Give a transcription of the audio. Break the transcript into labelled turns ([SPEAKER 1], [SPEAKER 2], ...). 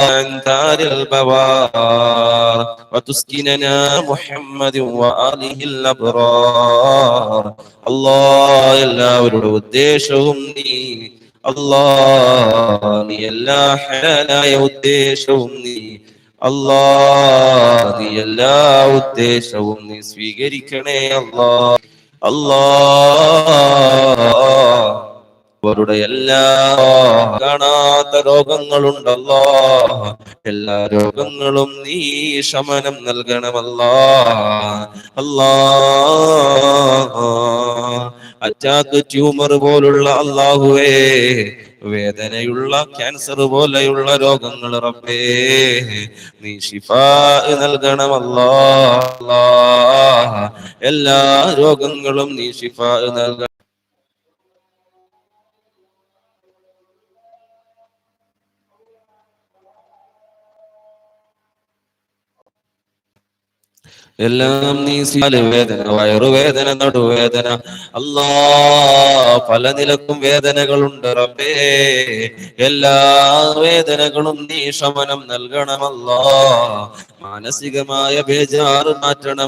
[SPEAKER 1] عن دار البوار وتسكننا محمد وآله الأبرار الله എല്ലാവരുടെ ഉദ്ദേശവും നീ അല്ലാഹ് നീ എല്ലാ ഹലാലായ ഉദ്ദേശവും നീ അല്ലാഹ് നീ എല്ലാ ഉദ്ദേശവും നീ സ്വീകരിക്കണേ അല്ലാഹ് അല്ലാഹ് അവരുടെ എല്ലാ കാണാത്ത രോഗങ്ങളുണ്ടല്ലോ എല്ലാ രോഗങ്ങളും നീ ശമനം നൽകണമല്ലോ അല്ലാ അറ്റാക്ക് ട്യൂമർ പോലുള്ള അല്ലാഹുവേ വേദനയുള്ള ക്യാൻസർ പോലെയുള്ള രോഗങ്ങൾ റബ്ബേ നീ ശിഫാ നൽകണമല്ലോ എല്ലാ രോഗങ്ങളും നീ ശിഫാ നൽകണം എല്ലാം നീ വേദന വയറുവേദന നടുവേദന അല്ലാ പല നിലക്കും വേദനകളുണ്ട് റബ്ബേ എല്ലാ വേദനകളും നീ ശമനം നൽകണമല്ലോ മാനസികമായ ബേജാറ് മാറ്റണം